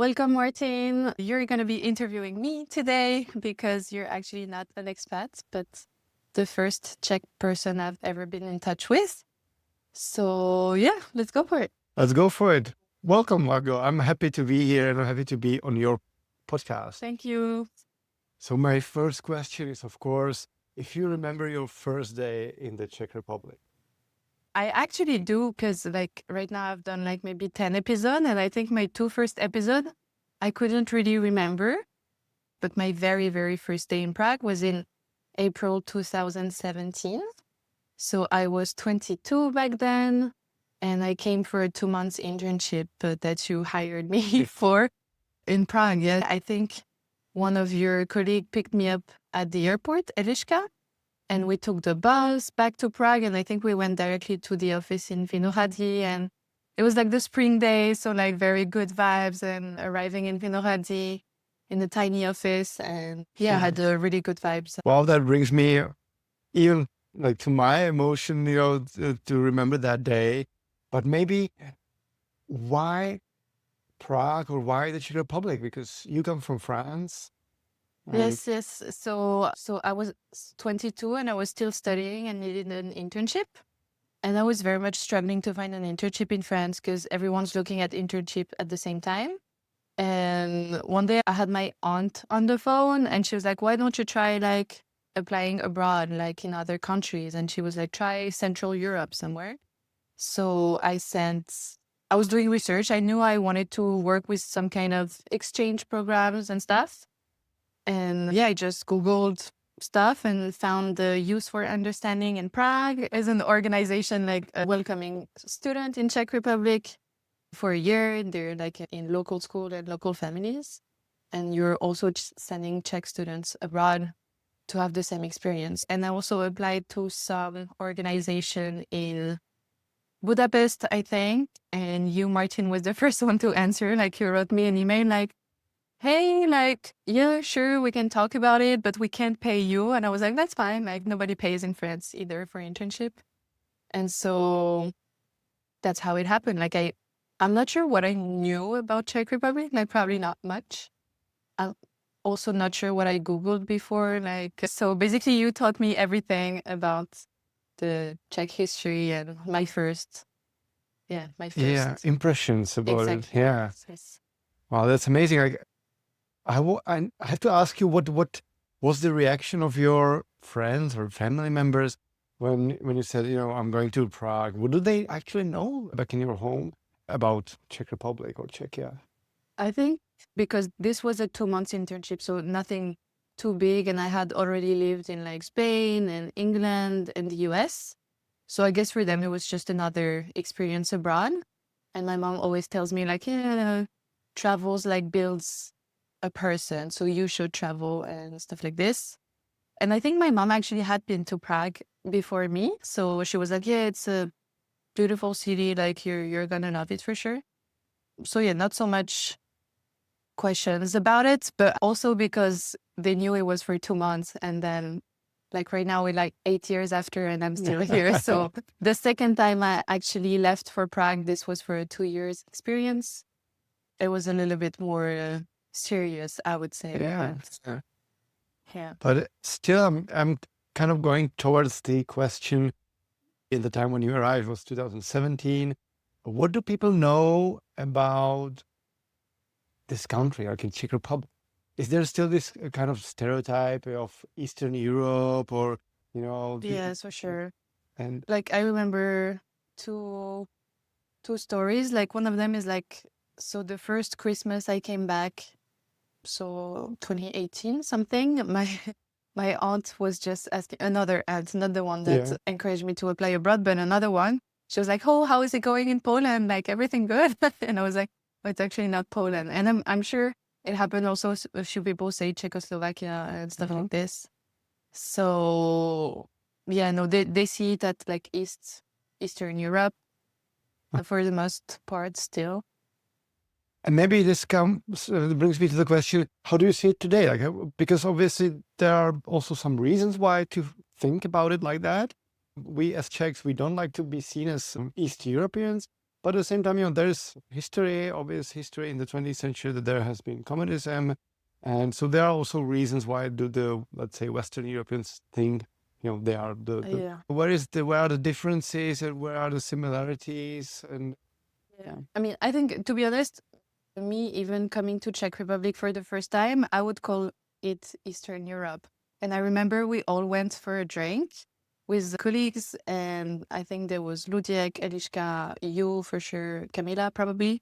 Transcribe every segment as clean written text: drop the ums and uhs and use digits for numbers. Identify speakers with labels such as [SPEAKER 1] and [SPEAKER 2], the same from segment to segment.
[SPEAKER 1] Welcome, Martin. You're going to be interviewing me today because you're actually not an expat, but the first Czech person I've ever been in touch with. So yeah, let's go for it.
[SPEAKER 2] Let's go for it. Welcome, Margot. I'm happy to be here and I'm happy to be on your podcast.
[SPEAKER 1] Thank you.
[SPEAKER 2] So my first question is, of course, if you remember your first day in the Czech Republic.
[SPEAKER 1] I actually do because right now I've done maybe 10 episodes and I think my two first episodes I couldn't really remember. But my very, very first day in Prague was in April 2017. So I was 22 back then and I came for a 2 months internship that you hired me for in Prague. Yeah, I think one of your colleagues picked me up at the airport, Eliška. And we took the bus back to Prague, and I think we went directly to the office in Vinohrady. And it was the spring day, so very good vibes. And arriving in Vinohrady in the tiny office, and I had really good vibes.
[SPEAKER 2] Well, that brings me even to my emotion, to remember that day. But maybe why Prague or why the Czech Republic? Because you come from France.
[SPEAKER 1] Yes. So I was 22 and I was still studying and needed an internship. And I was very much struggling to find an internship in France because everyone's looking at internship at the same time. And one day I had my aunt on the phone and she was like, why don't you try applying abroad, in other countries? And she was like, try Central Europe somewhere. So I was doing research. I knew I wanted to work with some kind of exchange programs and stuff. And I just Googled stuff and found the Youth for Understanding in Prague as an organization, welcoming student in Czech Republic for a year. They're in local school and local families. And you're also sending Czech students abroad to have the same experience. And I also applied to some organization in Budapest, I think. And you, Martin, was the first one to answer. You wrote me an email hey, yeah, sure, we can talk about it, but we can't pay you. And I was like, that's fine. Nobody pays in France either for internship. And so that's how it happened. I'm not sure what I knew about Czech Republic, probably not much. I'm also not sure what I Googled before. So basically you taught me everything about the Czech history and my first.
[SPEAKER 2] Impressions about it. Yeah.
[SPEAKER 1] Yes.
[SPEAKER 2] Wow, that's amazing. I have to ask you, what was the reaction of your friends or family members when you said, I'm going to Prague? What do they actually know back in your home about Czech Republic or Czechia?
[SPEAKER 1] I think because this was a 2 months internship, so nothing too big. And I had already lived in Spain and England and the US. So I guess for them, it was just another experience abroad. And my mom always tells me travels builds a person, so you should travel and stuff like this. And I think my mom actually had been to Prague before me, so she was like, yeah, it's a beautiful city, you're gonna love it for sure. So not so much questions about it, but also because they knew it was for 2 months, and then right now we're 8 years after and I'm still here. So the second time I actually left for Prague, this was for a 2 years experience. It was a little bit more serious, I would say.
[SPEAKER 2] Yeah. But still, I'm kind of going towards the question. In the time when you arrived was 2017. What do people know about this country, in Czech Republic? Is there still this kind of stereotype of Eastern Europe, or
[SPEAKER 1] Yes, for sure.
[SPEAKER 2] And
[SPEAKER 1] I remember two stories. One of them is so the first Christmas I came back, so 2018 something, my aunt was just asking, another aunt, not the one that encouraged me to apply abroad, but another one. She was like, oh, how is it going in Poland? Everything good? And I was like, oh, it's actually not Poland. And I'm sure it happened also, a few people say Czechoslovakia and stuff like this. So they see it at Eastern Europe for the most part still.
[SPEAKER 2] And maybe this brings me to the question, how do you see it today? Because obviously there are also some reasons why to think about it like that. We as Czechs, we don't like to be seen as East Europeans. But at the same time, there's history, obvious history in the 20th century that there has been communism. And so there are also reasons why let's say, Western Europeans think, they are
[SPEAKER 1] Yeah.
[SPEAKER 2] where are the differences and where are the similarities? And
[SPEAKER 1] Yeah. I mean, I think, to be honest, me even coming to Czech Republic for the first time, I would call it Eastern Europe. And I remember we all went for a drink with colleagues, and I think there was Ludiek, Eliška, you for sure, Camila probably.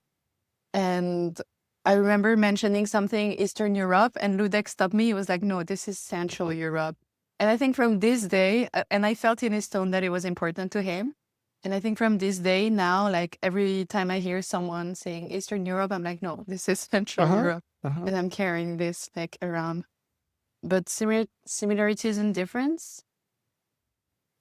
[SPEAKER 1] And I remember mentioning something Eastern Europe, and Ludek stopped me. He was like, no, this is Central Europe. And I think from this day, and I felt in his tone that it was important to him. And I think from this day now, like every time I hear someone saying Eastern Europe, I'm like, no, this is Central Europe. And I'm carrying this like around. But similarities and difference,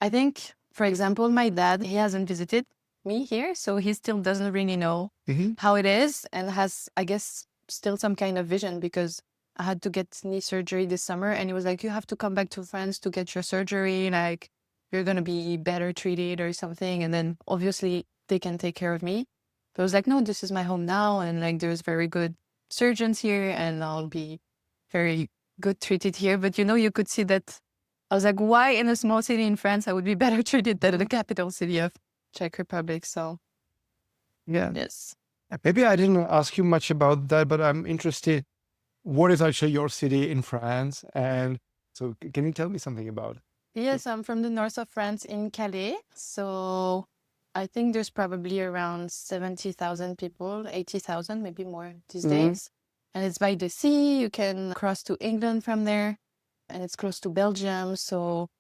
[SPEAKER 1] I think, for example, my dad, he hasn't visited me here, so he still doesn't really know how it is, and has, I guess, still some kind of vision, because I had to get knee surgery this summer, and he was like, you have to come back to France to get your surgery, like you're going to be better treated or something, and then obviously they can take care of me. But I was like, no, this is my home now, and like there's very good surgeons here, and I'll be very good treated here. But you could see that I was like, why in a small city in France I would be better treated than in the capital city of Czech Republic? So
[SPEAKER 2] yeah,
[SPEAKER 1] yes.
[SPEAKER 2] Maybe I didn't ask you much about that, but I'm interested. What is actually your city in France? And so can you tell me something about it?
[SPEAKER 1] Yes, I'm from the north of France in Calais. So I think there's probably around 70,000 people, 80,000, maybe more these days. And it's by the sea. You can cross to England from there. And it's close to Belgium. So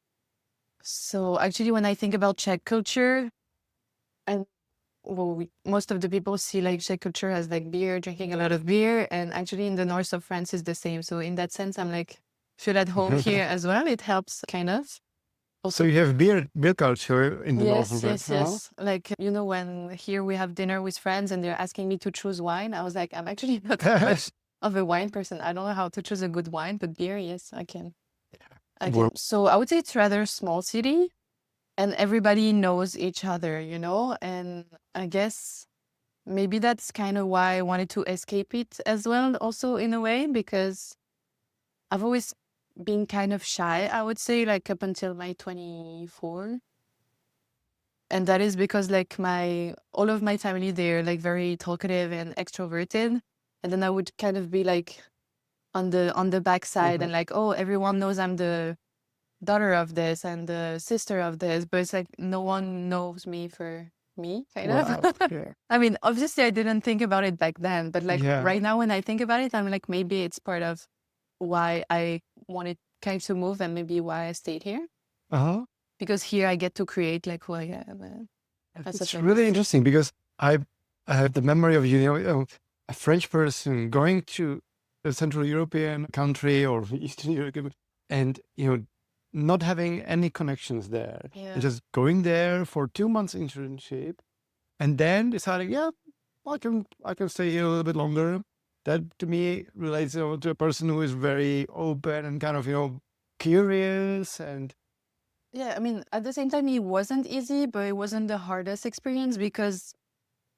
[SPEAKER 1] actually, when I think about Czech culture, and most of the people see like Czech culture as like beer, drinking a lot of beer. And actually in the north of France is the same. So in that sense, I'm like, feel at home here as well. It helps kind of.
[SPEAKER 2] Also, so you have beer culture in the north of France?
[SPEAKER 1] Yes. Like, when here we have dinner with friends and they're asking me to choose wine, I was like, I'm actually not that much of a wine person. I don't know how to choose a good wine, but beer, yes, I can. So I would say it's rather a small city, and everybody knows each other, and I guess maybe that's kind of why I wanted to escape it as well, also in a way, because I've always been kind of shy, I would say, like up until my 24. And that is because like all of my family, they're like very talkative and extroverted. And then I would kind of be like on the backside and like, oh, everyone knows I'm the daughter of this and the sister of this, but it's like no one knows me for me, kind of.
[SPEAKER 2] Yeah.
[SPEAKER 1] I mean, obviously I didn't think about it back then, but like right now when I think about it, I'm like, maybe it's part of why I wanted kind of move, and maybe why I stayed here. Because here I get to create like who I am.
[SPEAKER 2] It's really interesting, because I have the memory of a French person going to a Central European country or Eastern Europe, and not having any connections there, and just going there for 2 months internship, and then deciding, I can stay here a little bit longer. That to me relates to a person who is very open and kind of curious. And
[SPEAKER 1] I mean, at the same time, it wasn't easy, but it wasn't the hardest experience, because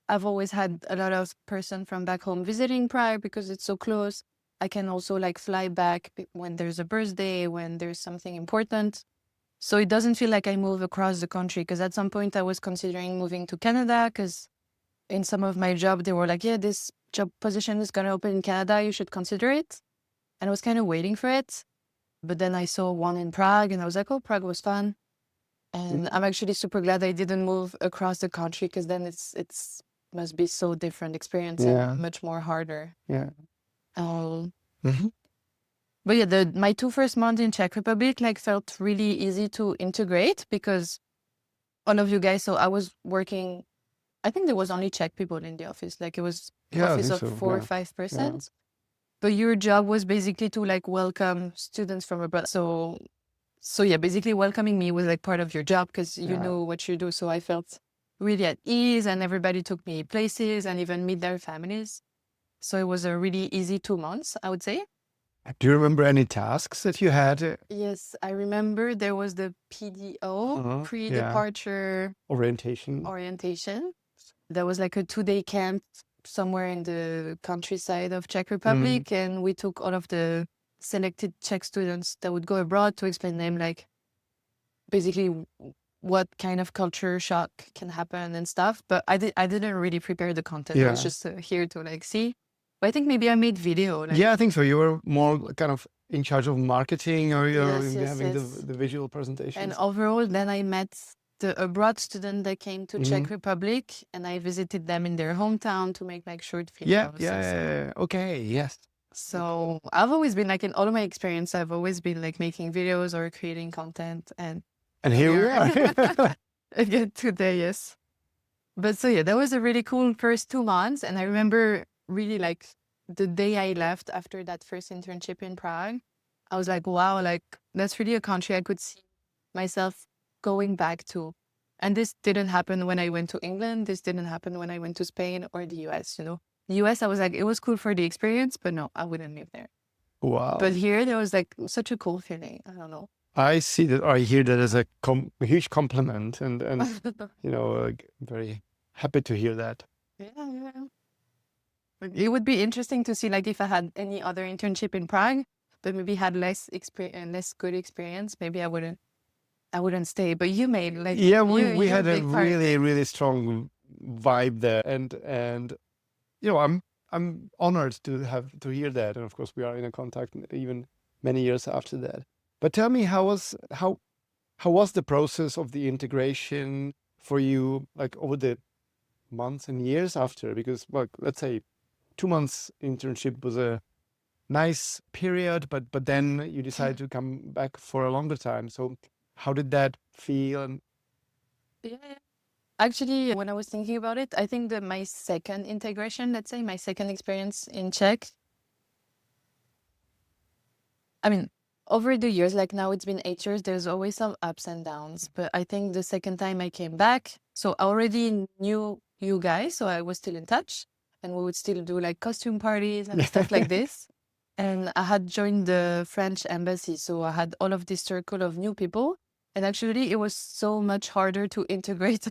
[SPEAKER 1] I've always had a lot of person from back home visiting Prague because it's so close. I can also like fly back when there's a birthday, when there's something important. So it doesn't feel like I move across the country, because at some point I was considering moving to Canada, because in some of my job, they were like, yeah, this job position is going to open in Canada. You should consider it. And I was kind of waiting for it. But then I saw one in Prague and I was like, oh, Prague was fun. And I'm actually super glad I didn't move across the country, because then it's must be so different experience and much more harder. But yeah, my 2 first months in Czech Republic like felt really easy to integrate, because all of you guys, so I was working, I think there was only Czech people in the office. Like it was office of 4 or 5 persons. But your job was basically to like welcome students from abroad. So yeah, basically welcoming me was like part of your job, because you know what you do. So I felt really at ease, and everybody took me places and even meet their families. So it was a really easy 2 months, I would say.
[SPEAKER 2] Do you remember any tasks that you had?
[SPEAKER 1] Yes, I remember there was the PDO, pre-departure
[SPEAKER 2] orientation.
[SPEAKER 1] there was like a 2-day camp somewhere in the countryside of Czech Republic, and we took all of the selected Czech students that would go abroad to explain them like basically what kind of culture shock can happen and stuff. But I didn't really prepare the content. I was just here to like see. But I think maybe I made video. Like,
[SPEAKER 2] Yeah, I think so. You were more kind of in charge of marketing, or you're
[SPEAKER 1] Yes,
[SPEAKER 2] having
[SPEAKER 1] yes.
[SPEAKER 2] the visual presentations.
[SPEAKER 1] And overall, then I met the abroad student that came to Czech Republic, and I visited them in their hometown to make like short videos.
[SPEAKER 2] Yeah. Okay, yes.
[SPEAKER 1] So I've always been like, in all of my experience, I've always been like making videos or creating content, and
[SPEAKER 2] here we are.
[SPEAKER 1] again today, yes. But so yeah, that was a really cool first 2 months, and I remember really like the day I left after that first internship in Prague, I was like, wow, like that's really a country I could see myself going back to. And this didn't happen when I went to England. This didn't happen when I went to Spain or the US, you know. The US, I was like, it was cool for the experience, but no, I wouldn't live there.
[SPEAKER 2] Wow.
[SPEAKER 1] But here, there was like such a cool feeling. I don't know.
[SPEAKER 2] I see that, or I hear that as a huge compliment, and you know, very happy to hear that.
[SPEAKER 1] Yeah. It would be interesting to see like if I had any other internship in Prague, but maybe had less good experience, maybe I wouldn't stay. But you made like
[SPEAKER 2] we had a really strong vibe there, and you know, I'm honored to hear that, and of course we are in a contact even many years after that. But tell me, how was the process of the integration for you, like over the months and years after? Because, well, let's say 2 months internship was a nice period, but then you decided to come back for a longer time. So how did that feel? And
[SPEAKER 1] actually, when I was thinking about it, I think that my second integration, let's say my second experience in Czech, I mean, over the years, like now it's been 8 years, there's always some ups and downs. But I think the second time I came back, so I already knew you guys, so I was still in touch, and we would still do like costume parties and stuff like this. And I had joined the French embassy, so I had all of this circle of new people. And actually, it was so much harder to integrate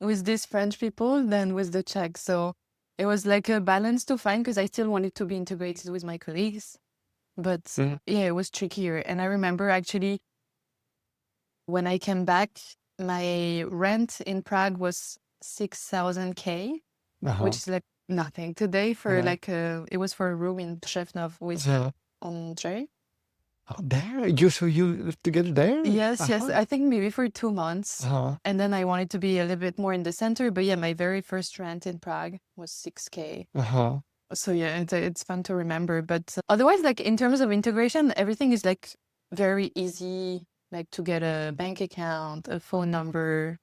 [SPEAKER 1] with these French people than with the Czech. So it was like a balance to find, because I still wanted to be integrated with my colleagues. But yeah, it was trickier. And I remember actually when I came back, my rent in Prague was 6,000 K, which is like nothing today for like it was for a room in Szefnov with Andre.
[SPEAKER 2] Oh, there? So you lived together there?
[SPEAKER 1] Yes. I think maybe for 2 months. And then I wanted to be a little bit more in the center. But yeah, my very first rent in Prague was 6K. So yeah, it's fun to remember. But otherwise, like in terms of integration, everything is like very easy, like to get a bank account, a phone number,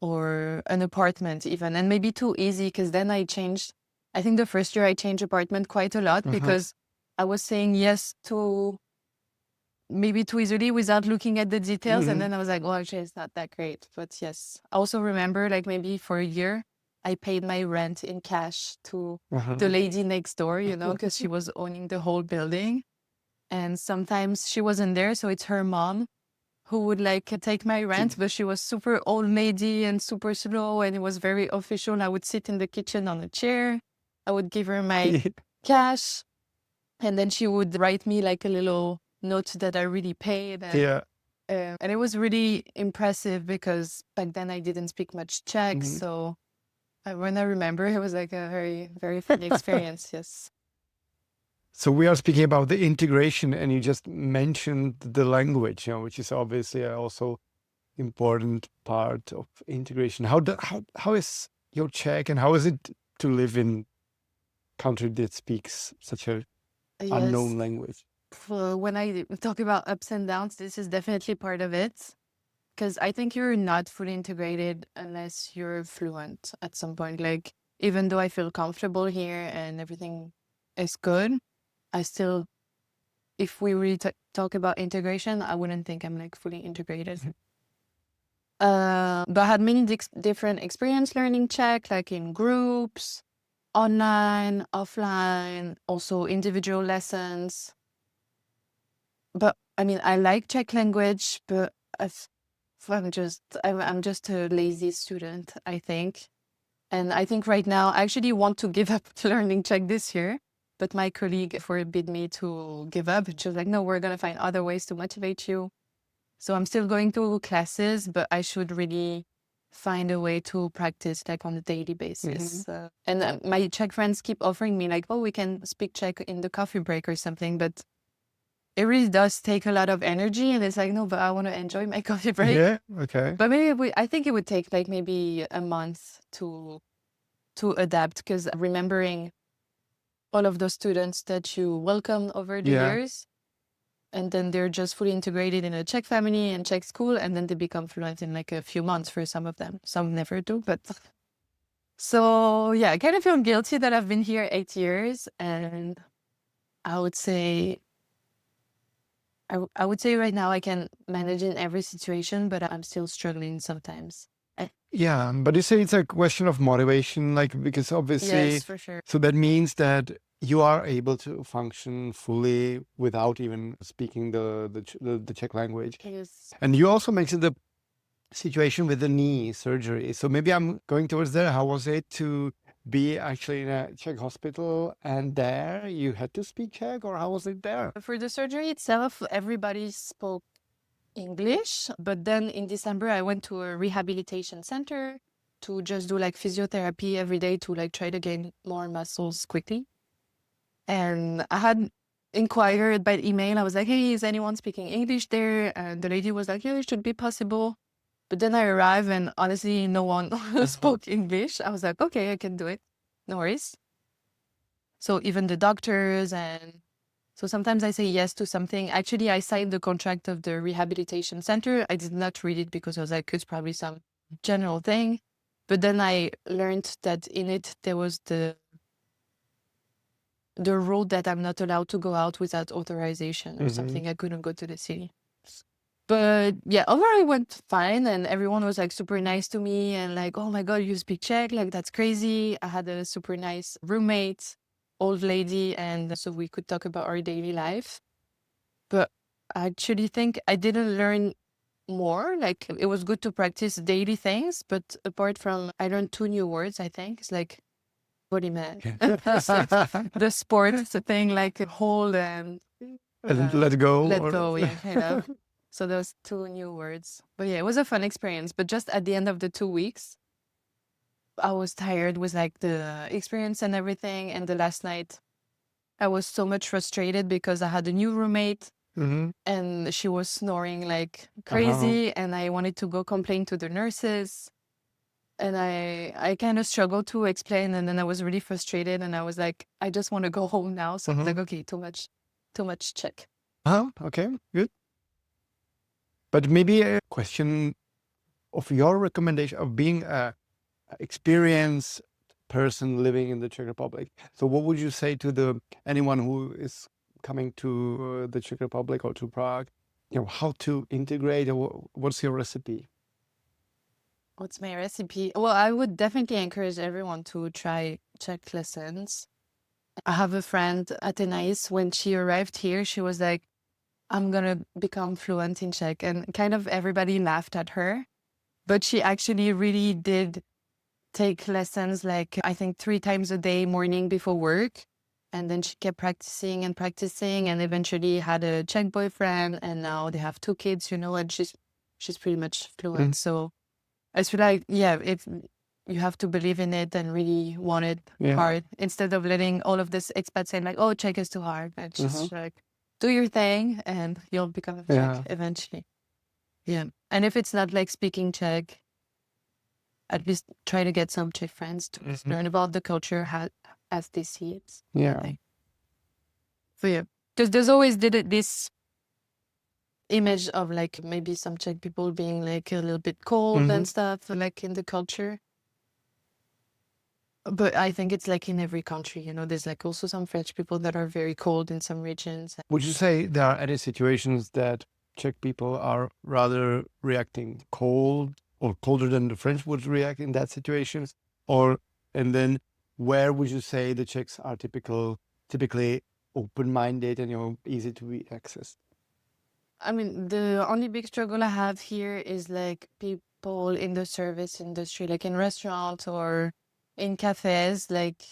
[SPEAKER 1] or an apartment even. And maybe too easy, because then I think the first year I changed apartment quite a lot, because I was saying yes to maybe too easily without looking at the details. And then I was like, oh, actually, it's not that great. But yes, I also remember like maybe for a year, I paid my rent in cash to the lady next door, you know, because she was owning the whole building. And sometimes she wasn't there, so it's her mom who would like take my rent, but she was super old lady and super slow, and it was very official. I would sit in the kitchen on a chair. I would give her my cash, and then she would write me like a little note that I really paid. And, and it was really impressive, because back then I didn't speak much Czech, so when I remember, it was like a very, very funny experience. Yes.
[SPEAKER 2] So we are speaking about the integration, and you just mentioned the language, you know, which is obviously also important part of integration. How is your Czech, and how is it to live in country that speaks such a unknown language?
[SPEAKER 1] When I talk about ups and downs, this is definitely part of it. Because I think you're not fully integrated unless you're fluent at some point. Like, even though I feel comfortable here and everything is good, I still, if we really talk about integration, I wouldn't think I'm like fully integrated. But I had many different experience learning Czech, like in groups, online, offline, also individual lessons. But I mean, I like Czech language, but I'm just a lazy student, I think. And I think right now I actually want to give up learning Czech this year. But my colleague forbid me to give up. She was like, no, we're going to find other ways to motivate you. So I'm still going to classes, but I should really find a way to practice like on a daily basis. And my Czech friends keep offering me like, oh, we can speak Czech in the coffee break or something. But it really does take a lot of energy. And it's like, no, but I want to enjoy my coffee break.
[SPEAKER 2] Yeah, okay.
[SPEAKER 1] But maybe I think it would take like maybe a month to adapt, because remembering all of those students that you welcome over the years, and then they're just fully integrated in a Czech family and Czech school, and then they become fluent in like a few months for some of them. Some never do, but so yeah, I kind of feel guilty that I've been here 8 years, and I would say right now I can manage in every situation, but I'm still struggling sometimes.
[SPEAKER 2] Yeah, but you say it's a question of motivation, like, because obviously,
[SPEAKER 1] Yes, for sure.
[SPEAKER 2] so that means that you are able to function fully without even speaking the Czech language.
[SPEAKER 1] Yes.
[SPEAKER 2] And you also mentioned the situation with the knee surgery. So maybe I'm going towards there. How was it to be actually in a Czech hospital, and there you had to speak Czech, or how was it there?
[SPEAKER 1] For the surgery itself, everybody spoke English, but then in December I went to a rehabilitation center to just do like physiotherapy every day to like try to gain more muscles quickly. And I had inquired by email. I was like, hey, is anyone speaking English there? And the lady was like, yeah, it should be possible. But then I arrived and honestly, no one spoke English. I was like, okay, I can do it. No worries. So even the doctors, and so sometimes I say yes to something. Actually, I signed the contract of the rehabilitation center. I did not read it because I was like, it's probably some general thing. But then I learned that in it, there was the rule that I'm not allowed to go out without authorization or something. I couldn't go to the city. But yeah, overall it went fine, and everyone was like super nice to me and like, oh my God, you speak Czech? Like, that's crazy. I had a super nice roommate, old lady, and so we could talk about our daily life. But I actually think I didn't learn more. Like, it was good to practice daily things, but apart from, I learned 2 new words, I think. It's like body man. The sports thing, like hold and
[SPEAKER 2] let go.
[SPEAKER 1] let go, yeah, kind of. So those 2 new words. But yeah, it was a fun experience. But just at the end of the 2 weeks, I was tired with like the experience and everything. And the last night, I was so much frustrated because I had a new roommate and she was snoring like crazy. And I wanted to go complain to the nurses. And I kind of struggled to explain. And then I was really frustrated. And I was like, I just want to go home now. So I was like, okay, too much Czech.
[SPEAKER 2] Okay, good. But maybe a question of your recommendation of being a experienced person living in the Czech Republic. So what would you say to anyone who is coming to the Czech Republic or to Prague? You know, how to integrate, or what's your recipe?
[SPEAKER 1] What's my recipe? Well, I would definitely encourage everyone to try Czech lessons. I have a friend, Atenais, when she arrived here, she was like, I'm going to become fluent in Czech. And kind of everybody laughed at her. But she actually really did take lessons, like I think 3 times a day, morning before work. And then she kept practicing and practicing, and eventually had a Czech boyfriend. And now they have 2 kids, and she's pretty much fluent. So I feel like, yeah, if you have to believe in it and really want it hard, instead of letting all of this expats say like, oh, Czech is too hard. And just like, do your thing and you'll become a Czech eventually. Yeah. And if it's not like speaking Czech, at least try to get some Czech friends to learn about the culture as they see it.
[SPEAKER 2] Yeah.
[SPEAKER 1] So yeah, because there's always this image of like maybe some Czech people being like a little bit cold and stuff, like in the culture. But I think it's like in every country, there's like also some French people that are very cold in some regions.
[SPEAKER 2] Would you say there are any situations that Czech people are rather reacting cold or colder than the French would react in that situations? And then where would you say the Czechs are typically open-minded and easy to be accessed?
[SPEAKER 1] I mean, the only big struggle I have here is like people in the service industry, like in restaurants or in cafes, like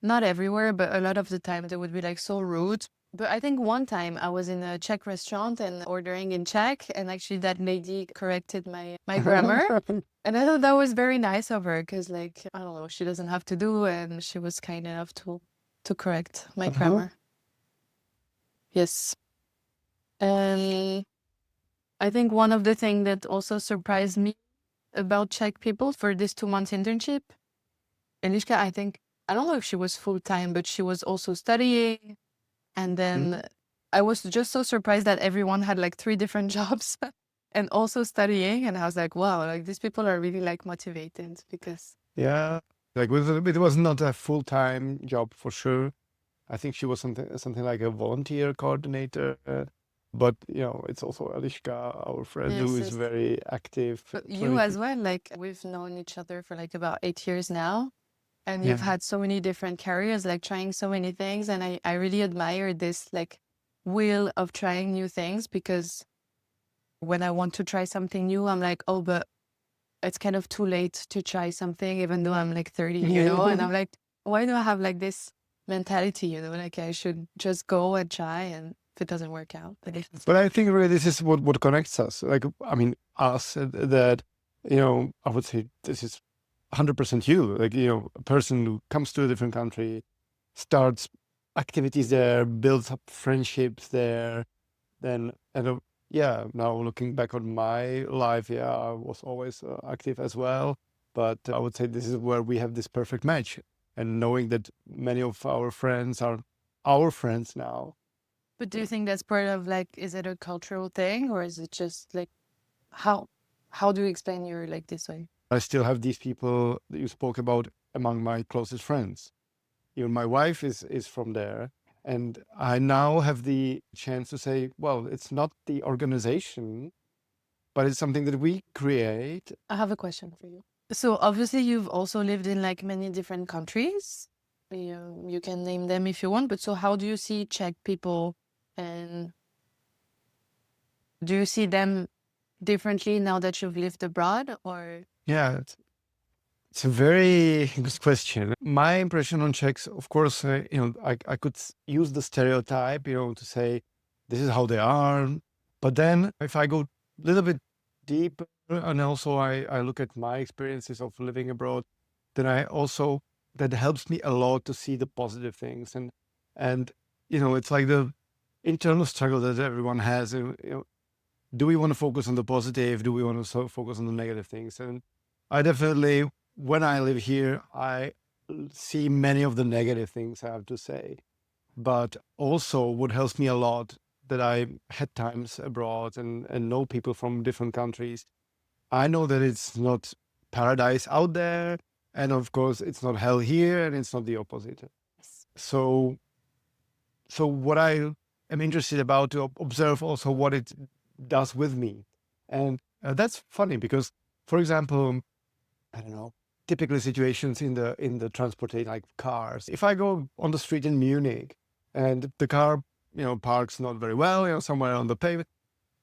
[SPEAKER 1] not everywhere, but a lot of the time they would be like so rude. But I think one time I was in a Czech restaurant and ordering in Czech, and actually that lady corrected my grammar. And I thought that was very nice of her because, like, I don't know, she doesn't have to do, and she was kind enough to correct my grammar. Yes. And I think one of the things that also surprised me about Czech people for this 2 months internship, Eliška, I think, I don't know if she was full-time, but she was also studying. And then I was just so surprised that everyone had like 3 different jobs and also studying. And I was like, wow, like these people are really like motivated because.
[SPEAKER 2] Yeah, like it was not a full-time job for sure. I think she was something like a volunteer coordinator. But it's also Eliška, our friend, who is very active.
[SPEAKER 1] But you as well, like we've known each other for like about 8 years now. And you've had so many different careers, like trying so many things. And I really admire this like will of trying new things, because when I want to try something new, I'm like, oh, but it's kind of too late to try something, even though I'm like 30, and I'm like, why do I have like this mentality, like I should just go and try, and if it doesn't work out.
[SPEAKER 2] But I think really this is what connects us. Like, I mean, us, that, I would say this is 100% you. Like, a person who comes to a different country, starts activities there, builds up friendships there, then, now looking back on my life, I was always active as well. But I would say this is where we have this perfect match. And knowing that many of our friends are our friends now.
[SPEAKER 1] But do you think that's part of like, is it a cultural thing, or is it just like, how do you explain you're like this way?
[SPEAKER 2] I still have these people that you spoke about among my closest friends. Even my wife is from there. And I now have the chance to say, well, it's not the organization, but it's something that we create.
[SPEAKER 1] I have a question for you. So obviously you've also lived in like many different countries. You can name them if you want, but so how do you see Czech people, and do you see them differently now that you've lived abroad, or?
[SPEAKER 2] Yeah, it's a very good question. My impression on Czechs, of course, I could use the stereotype, to say this is how they are. But then if I go a little bit deeper, and also I look at my experiences of living abroad, then that helps me a lot to see the positive things. And it's like the internal struggle that everyone has. Do we want to focus on the positive? Do we want to focus on the negative things? And I definitely, when I live here, I see many of the negative things, I have to say. But also what helps me a lot, that I had times abroad and know people from different countries. I know that it's not paradise out there. And of course, it's not hell here, and it's not the opposite. So what I am interested about to observe also what it does with me. And that's funny because, for example, I don't know, typically situations in the transportation, like cars. If I go on the street in Munich and the car, parks not very well, somewhere on the pavement,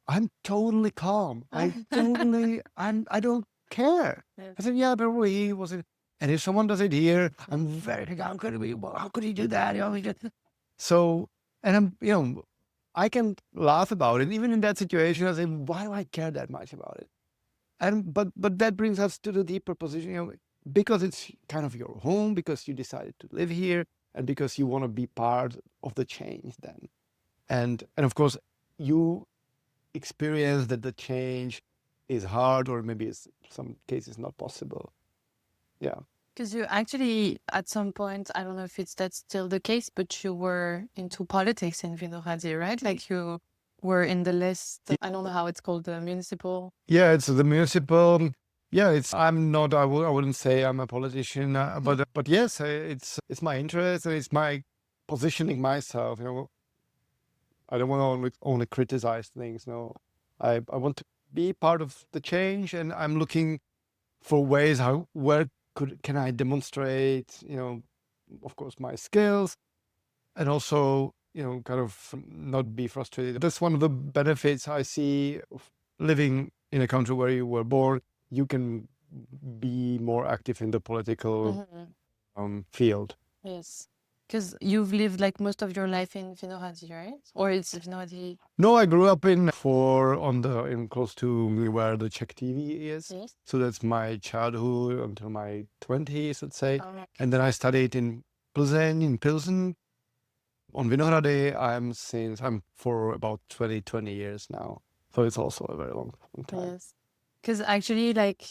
[SPEAKER 2] I'm totally calm. I don't care. I said, yeah, but he was it. And if someone does it here, I'm very, how could he do that? So, and I can laugh about it. Even in that situation, I say, why do I care that much about it? And but that brings us to the deeper position, because it's kind of your home, because you decided to live here, and because you want to be part of the change then. And of course, you experience that the change is hard, or maybe in some cases not possible. Yeah.
[SPEAKER 1] Because you actually, at some point, I don't know if that's still the case, but you were into politics in Vinohrady, right? Like you were in the list. I don't know how it's called, the municipal.
[SPEAKER 2] Yeah, it's the municipal. Yeah, I'm not. I wouldn't say I'm a politician, but yes, it's my interest, and it's my positioning myself. I don't want to only criticize things. No, I want to be part of the change, and I'm looking for ways where can I demonstrate, of course, my skills, and also, kind of not be frustrated. That's one of the benefits I see of living in a country where you were born. You can be more active in the political field.
[SPEAKER 1] Yes. Because you've lived like most of your life in Vinohrady, right? Or it's Vinohrady?
[SPEAKER 2] No, I grew up in close to where the Czech TV is.
[SPEAKER 1] Yes.
[SPEAKER 2] So that's my childhood until my 20s, let's say.
[SPEAKER 1] Oh,
[SPEAKER 2] And then I studied in Pilsen. On Vinohrady, I'm for about 20 years now. So it's also a very long time.
[SPEAKER 1] yes. Because actually, like,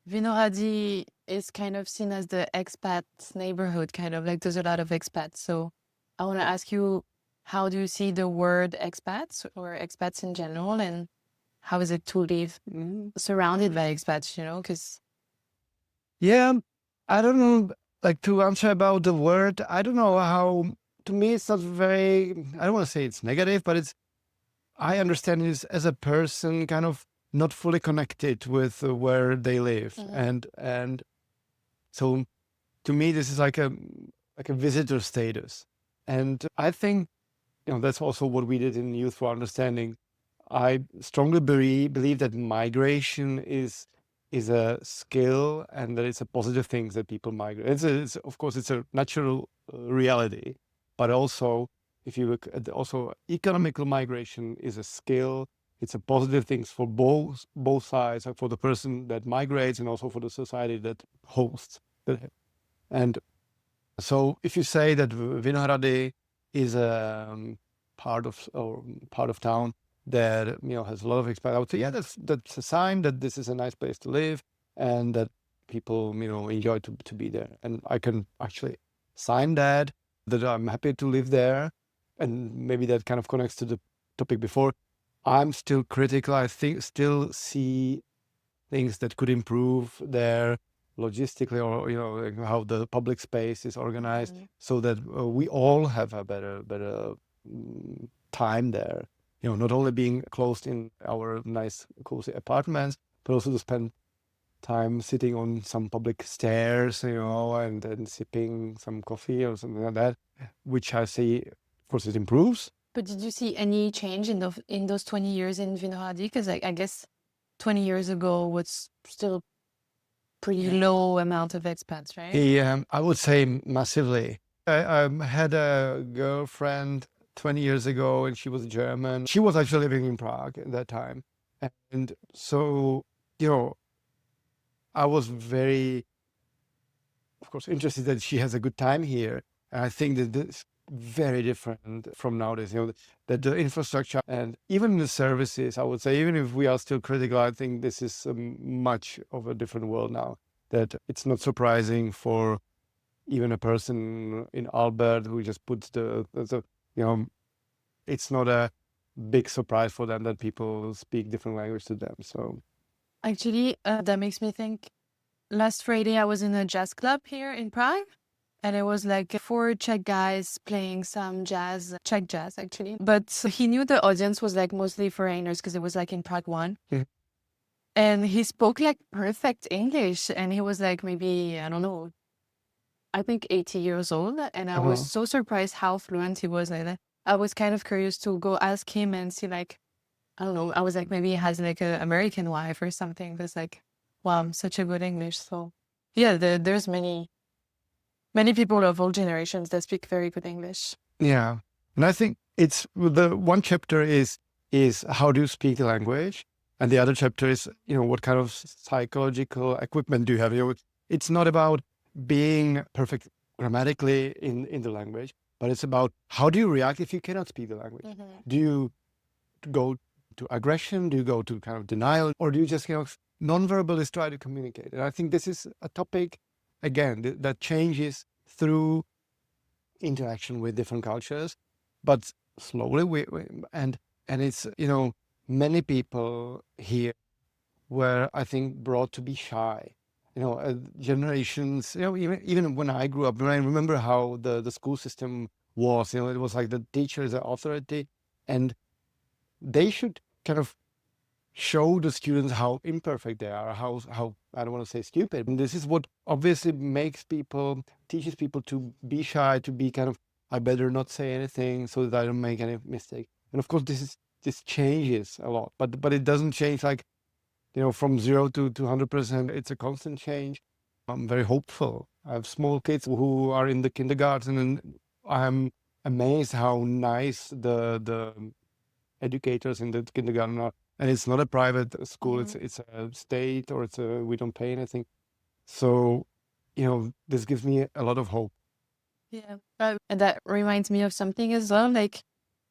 [SPEAKER 1] Vinohrady is kind of seen as the expat neighborhood, kind of like there's a lot of expats. So I want to ask you, how do you see the word expats or expats in general, and how is it to live surrounded by expats, you know? Because
[SPEAKER 2] Yeah, I don't know, like to answer about the word, I don't know how, to me, it's not very, I don't want to say it's negative, but I understand it as a person kind of not fully connected with where they live. And so to me, this is like a visitor status. And I think, that's also what we did in Youth for Understanding. I strongly believe that migration is a skill and that it's a positive thing that people migrate. Of course, it's a natural reality, but also if you look at also economical migration is a skill. It's a positive thing for both sides, for the person that migrates and also for the society that hosts. And so if you say that Vinohrady is a part of town that has a lot of expats, I would say, yeah, that's a sign that this is a nice place to live and that people enjoy to be there. And I can actually sign that I'm happy to live there. And maybe that kind of connects to the topic before. I'm still critical. I think still see things that could improve there logistically, or like how the public space is organized, so that we all have a better time there. Not only being closed in our nice cozy apartments, but also to spend time sitting on some public stairs, and then sipping some coffee or something like that, which I see, of course, it improves.
[SPEAKER 1] But did you see any change in those 20 years in Vinohrady? Because I guess 20 years ago was still pretty low amount of expats, right?
[SPEAKER 2] Yeah, I would say massively. I had a girlfriend 20 years ago, and she was German. She was actually living in Prague at that time. And so, I was very, of course, interested that she has a good time here. And I think that this very different from nowadays, that the infrastructure and even the services, I would say, even if we are still critical, I think this is much of a different world now, that it's not surprising for even a person in Albert who just puts it's not a big surprise for them that people speak different language to them. So
[SPEAKER 1] actually, that makes me think, last Friday I was in a jazz club here in Prague. And it was like 4 Czech guys playing some jazz, Czech jazz actually. But he knew the audience was like mostly foreigners because it was like in Prague 1. And he spoke like perfect English. And he was like maybe, I don't know, I think 80 years old. And I was so surprised how fluent he was. Like, I was kind of curious to go ask him and see like, I don't know, I was like, maybe he has like an American wife or something. But it's like, wow, such a good English. So yeah, there's many people of all generations that speak very good English.
[SPEAKER 2] Yeah. And I think it's the one chapter is how do you speak the language? And the other chapter is, what kind of psychological equipment do you have? It's not about being perfect grammatically in the language, but it's about how do you react if you cannot speak the language? Do you go to aggression? Do you go to kind of denial? Or do you just, non-verbally try to communicate? And I think this is a topic, again, that changes through interaction with different cultures, but slowly and it's, many people here were, I think, brought to be shy. Generations, even when I grew up, when I remember how the school system was, it was like the teacher is the authority, and they should kind of show the students how imperfect they are, how I don't want to say stupid. And this is what obviously teaches people to be shy, to be kind of, I better not say anything so that I don't make any mistake. And of course, this changes a lot, but it doesn't change like from 0 to 100%, it's a constant change. I'm very hopeful. I have small kids who are in the kindergarten, and I'm amazed how nice the educators in the kindergarten are. And it's not a private school; it's a state, or we don't pay anything. So, this gives me a lot of hope.
[SPEAKER 1] Yeah. And that reminds me of something as well. Like,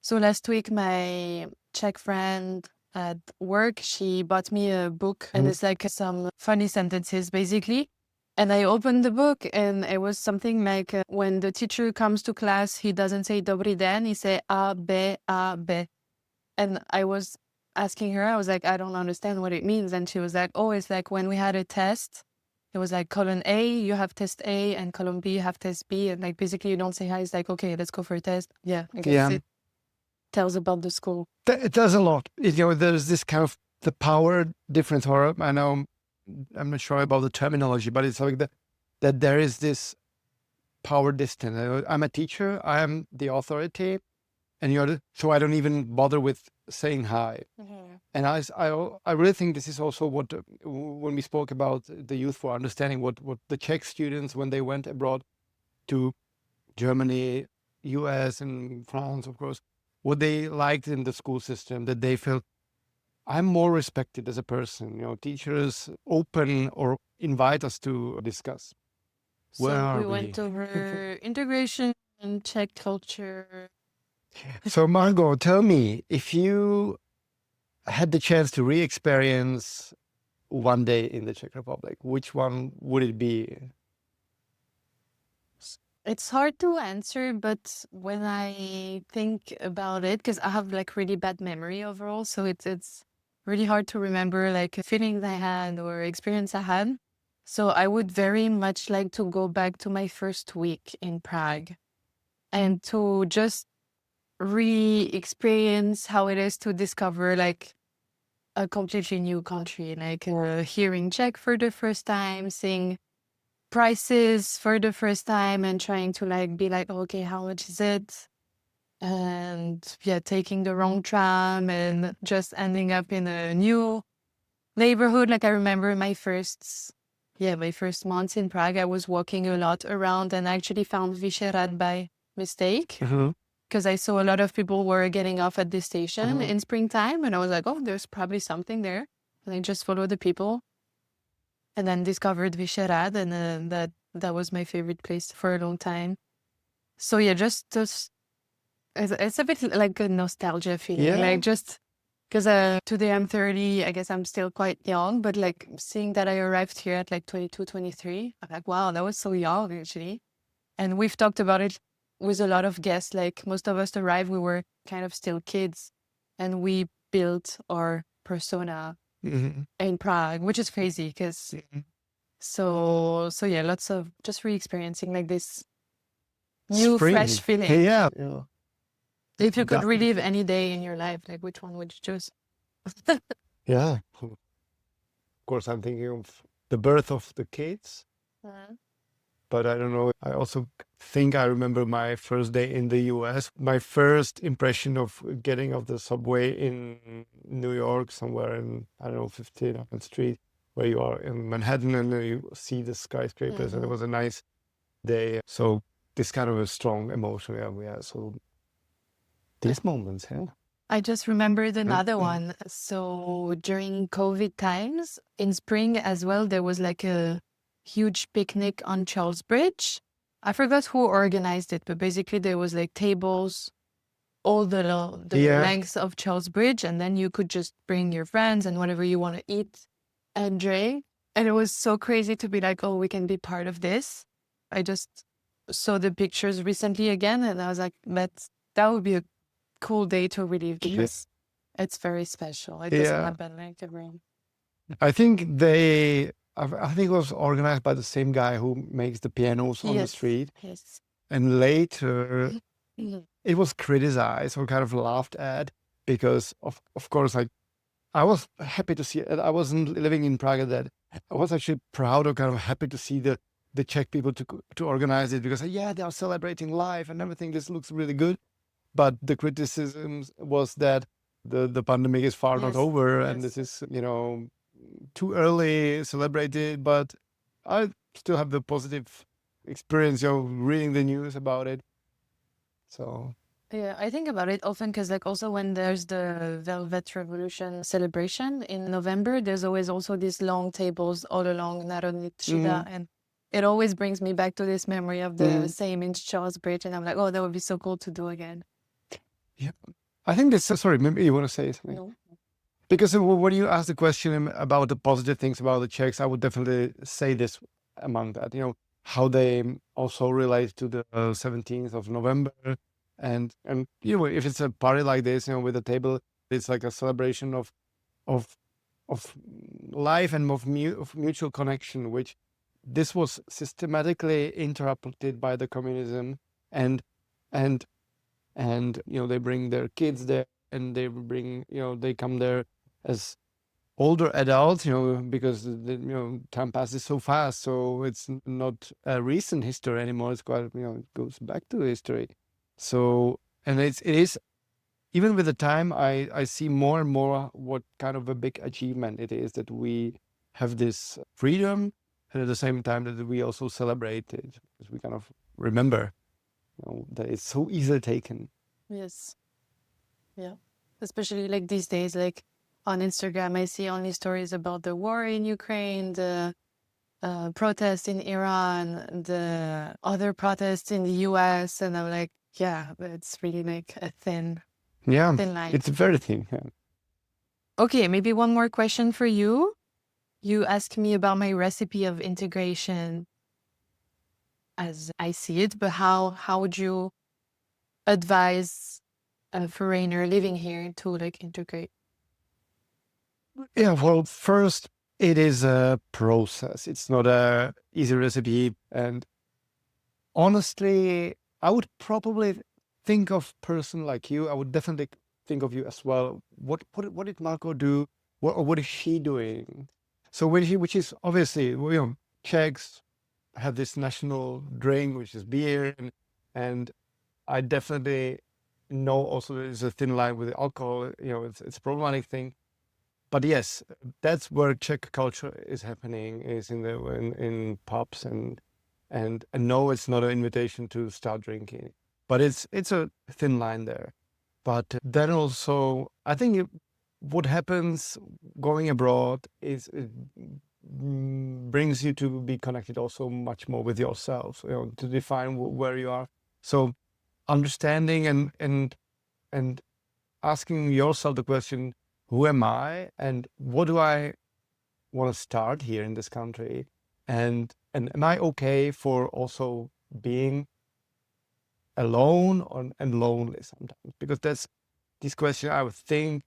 [SPEAKER 1] so last week, my Czech friend at work, she bought me a book, and it's like some funny sentences, basically. And I opened the book, and it was something like, when the teacher comes to class, he doesn't say Dobrý den, he say A, B, A, B. And I was asking her, I was like, I don't understand what it means. And she was like, oh, it's like when we had a test, it was like column A, you have test A, and column B, you have test B. And like, basically, you don't say hi. It's like, okay, let's go for a test. Yeah, I guess it tells about the school.
[SPEAKER 2] It does a lot. There's this kind of the power difference, or I know, I'm not sure about the terminology, but it's like that there is this power distance. I'm a teacher, I am the authority, and so I don't even bother with saying hi. And I really think this is also what, when we spoke about the Youth for Understanding, what the Czech students, when they went abroad to Germany, US, and France, of course, what they liked in the school system, that they felt, I'm more respected as a person. Teachers open or invite us to discuss.
[SPEAKER 1] So we went over integration and Czech culture.
[SPEAKER 2] So Margot, tell me, if you had the chance to re-experience one day in the Czech Republic, which one would it be?
[SPEAKER 1] It's hard to answer, but when I think about it, because I have like really bad memory overall, so it's really hard to remember like a feeling I had or experience I had. So I would very much like to go back to my first week in Prague and to just re-experience how it is to discover like a completely new country, like hearing Czech for the first time, seeing prices for the first time and trying to like be like, okay, how much is it? And yeah, taking the wrong tram and just ending up in a new neighborhood. Like I remember my first months in Prague, I was walking a lot around and I actually found Vyšehrad by mistake because I saw a lot of people were getting off at this station in springtime, and I was like, oh, there's probably something there. And I just followed the people and then discovered Vyšehrad, and that was my favorite place for a long time. So yeah, just it's a bit like a nostalgia feeling, like just because today I'm 30, I guess I'm still quite young, but like seeing that I arrived here at like 22, 23, I'm like, wow, that was so young actually. And we've talked about it with a lot of guests, like most of us arrived, we were kind of still kids, and we built our persona in Prague, which is crazy because so yeah, lots of just re-experiencing like this new fresh feeling.
[SPEAKER 2] Yeah.
[SPEAKER 1] If you could relive any day in your life, like which one would you choose?
[SPEAKER 2] Yeah. Of course, I'm thinking of the birth of the kids. But I don't know. I also think I remember my first day in the US, my first impression of getting off the subway in New York, somewhere in, I don't know, 15th Street, where you are in Manhattan and you see the skyscrapers, and it was a nice day. So this kind of a strong emotion. Yeah. So these moments, yeah.
[SPEAKER 1] I just remembered another one. So during COVID times, in spring as well, there was like a huge picnic on Charles Bridge. I forgot who organized it, but basically there was like tables all the length of Charles Bridge, and then you could just bring your friends and whatever you want to eat and drink. And it was so crazy to be like, oh, we can be part of this. I just saw the pictures recently again, and I was like, that would be a cool day to relive because it's very special. It doesn't happen like every.
[SPEAKER 2] I think it was organized by the same guy who makes the pianos on the street.
[SPEAKER 1] Yes.
[SPEAKER 2] And later it was criticized or kind of laughed at because of course, like I was happy to see it. I wasn't living in Prague at that. I was actually proud or kind of happy to see the Czech people to organize it because they are celebrating life and everything. This looks really good. But the criticism was that the pandemic is far not over, and this is, too early celebrated, but I still have the positive experience, reading the news about it. So
[SPEAKER 1] Yeah, I think about it often because, like, also when there's the Velvet Revolution celebration in November, there's always also these long tables all along Narodnitschida, and it always brings me back to this memory of the same in Charles Bridge, and I'm like, oh, that would be so cool to do again.
[SPEAKER 2] yeah, I think this. Sorry, maybe you want to say something?
[SPEAKER 1] No.
[SPEAKER 2] Because when you ask the question about the positive things about the Czechs, I would definitely say this among that. How they also relate to the 17th of November. And if it's a party like this, with a table, it's like a celebration of life and of mutual connection, which this was systematically interrupted by the communism, and they bring their kids there, and they come there as older adults, because time passes so fast, so it's not a recent history anymore. It's quite, it goes back to history. So, and it is, even with the time, I see more and more what kind of a big achievement it is that we have this freedom, and at the same time that we also celebrate it, because we kind of remember, that it's so easily taken.
[SPEAKER 1] Yes. Yeah. Especially like these days, like on Instagram, I see only stories about the war in Ukraine, the protests in Iran, the other protests in the US, and I'm like, yeah, it's really like a thin line.
[SPEAKER 2] It's very thin. Yeah.
[SPEAKER 1] Okay, maybe one more question for you. You asked me about my recipe of integration as I see it, but how would you advise a foreigner living here to like integrate?
[SPEAKER 2] Yeah, well, first, it is a process. It's not a easy recipe. And honestly, I would probably think of a person like you. I would definitely think of you as well. What did Marco do? What is she doing? So which is obviously, Czechs have this national drink, which is beer, and I definitely know also there's a thin line with alcohol. It's a problematic thing. But yes, that's where Czech culture is happening, is in pubs, and no, it's not an invitation to start drinking, but it's a thin line there. But then also, I think what happens going abroad is it brings you to be connected also much more with yourself, to define where you are. So understanding and asking yourself the question, who am I, and what do I want to start here in this country, and am I okay for also being alone and lonely sometimes? Because that's this question, I would think,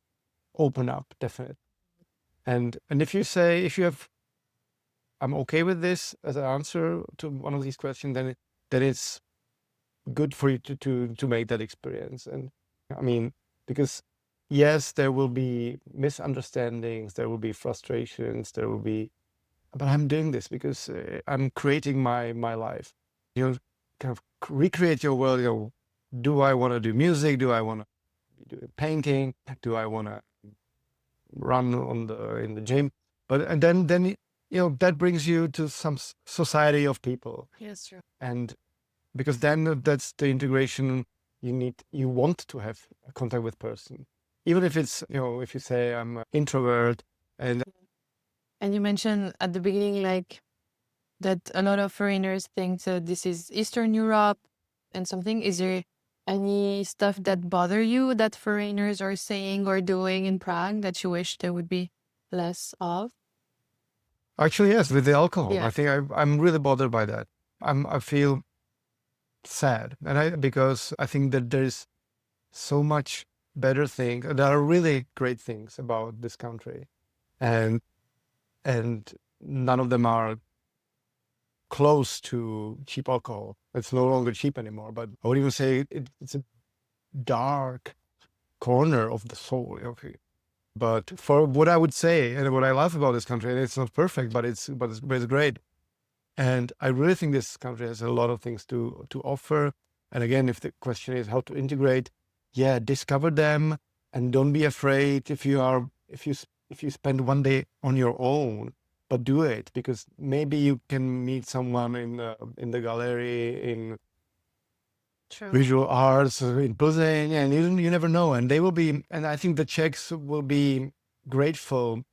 [SPEAKER 2] open up definitely. And if you have, I'm okay with this as an answer to one of these questions, then it's good for you to make that experience. And I mean, because yes, there will be misunderstandings, there will be frustrations, but I'm doing this because I'm creating my life. Kind of recreate your world. Do I want to do music? Do I want to do painting? Do I want to run in the gym? And then that brings you to some society of people.
[SPEAKER 1] Yes, true.
[SPEAKER 2] And because then that's the integration you want to have contact with person, even if it's, if you say I'm an introvert. And
[SPEAKER 1] you mentioned at the beginning, like, that a lot of foreigners think that this is Eastern Europe and something. Is there any stuff that bother you that foreigners are saying or doing in Prague that you wish there would be less of?
[SPEAKER 2] actually, yes, with the alcohol,
[SPEAKER 1] Yeah.
[SPEAKER 2] I think I'm really bothered by that. I feel sad, because I think that there's so much better things. There are really great things about this country, and none of them are close to cheap alcohol. It's no longer cheap anymore, but I would even say it's a dark corner of the soul. But for what I would say and what I love about this country, and it's not perfect, but it's great. And I really think this country has a lot of things to offer. And again, if the question is how to integrate, discover them, and don't be afraid if you if you spend one day on your own, but do it, because maybe you can meet someone in the gallery, in
[SPEAKER 1] True.
[SPEAKER 2] visual arts, in Plzeň, and you never know. And they will be, and I think the Czechs will be grateful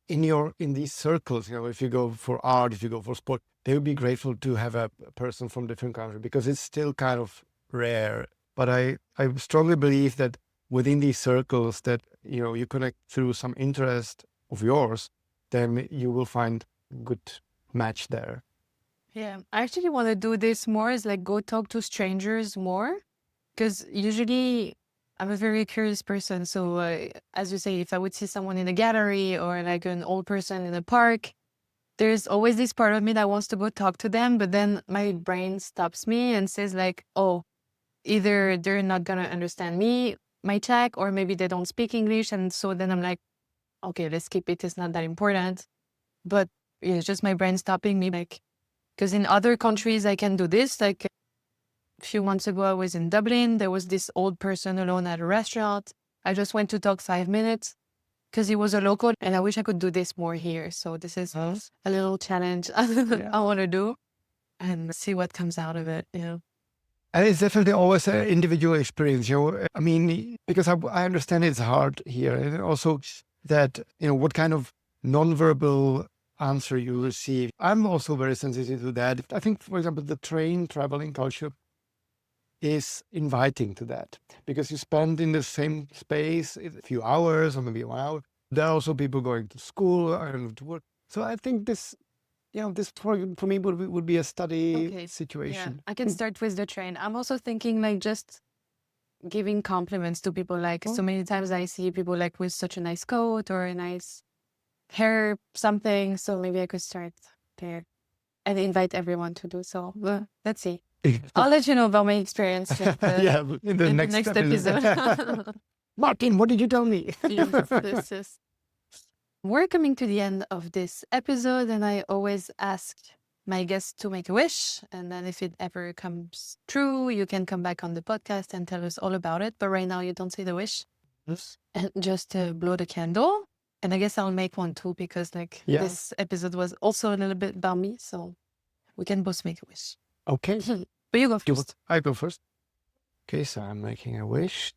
[SPEAKER 2] in these circles. If you go for art, if you go for sport, they will be grateful to have a person from different country, because it's still kind of rare. But I strongly believe that within these circles that, you connect through some interest of yours, then you will find good match there.
[SPEAKER 1] Yeah, I actually want to do this more, is like go talk to strangers more, because usually I'm a very curious person. So as you say, if I would see someone in a gallery or like an old person in a park, there's always this part of me that wants to go talk to them, but then my brain stops me and says like, oh, either they're not going to understand me, my Czech, or maybe they don't speak English. And so then I'm like, okay, let's skip it. It's not that important. But yeah, it's just my brain stopping me. Like, because in other countries, I can do this. Like a few months ago, I was in Dublin. There was this old person alone at a restaurant. I just went to talk 5 minutes because he was a local, and I wish I could do this more here. So this is a little challenge I want to do and see what comes out of it.
[SPEAKER 2] And it's definitely always an individual experience. I mean, because I understand it's hard here, and also that what kind of nonverbal answer you receive. I'm also very sensitive to that. I think, for example, the train traveling culture is inviting to that, because you spend in the same space a few hours or maybe 1 hour. There are also people going to school and to work. So I think this for me would be a study situation.
[SPEAKER 1] Yeah, I can start with the train. I'm also thinking like just giving compliments to people. Like so many times I see people like with such a nice coat or a nice hair something. So maybe I could start there and invite everyone to do so. Well, let's see. I'll let you know about my experience. In the next episode.
[SPEAKER 2] Martin, what did you tell me?
[SPEAKER 1] We're coming to the end of this episode, and I always ask my guests to make a wish. And then if it ever comes true, you can come back on the podcast and tell us all about it. But right now, you don't say the wish.
[SPEAKER 2] Yes.
[SPEAKER 1] And just blow the candle. And I guess I'll make one too, because this episode was also a little bit about me. So we can both make a wish.
[SPEAKER 2] Okay.
[SPEAKER 1] But you go first.
[SPEAKER 2] I go first. Okay, so I'm making a wish.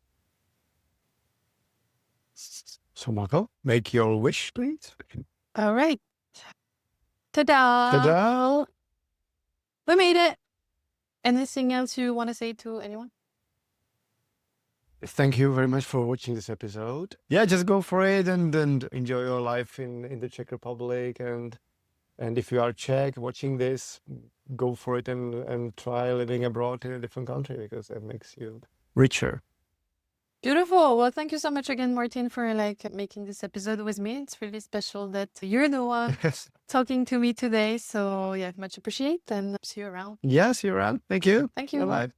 [SPEAKER 2] So Marco, make your wish, please.
[SPEAKER 1] All right. Ta-da!
[SPEAKER 2] Ta-da!
[SPEAKER 1] We made it. Anything else you want to say to anyone?
[SPEAKER 2] Thank you very much for watching this episode. Yeah, just go for it and enjoy your life in the Czech Republic. And if you are Czech watching this, go for it and try living abroad in a different country, because it makes you richer.
[SPEAKER 1] Beautiful. Well, thank you so much again, Martin, for making this episode with me. It's really special that you're the one talking to me today. So yeah, much appreciate, and see you around.
[SPEAKER 2] Yeah, see you around. Thank you.
[SPEAKER 1] Thank you.
[SPEAKER 2] Bye-bye.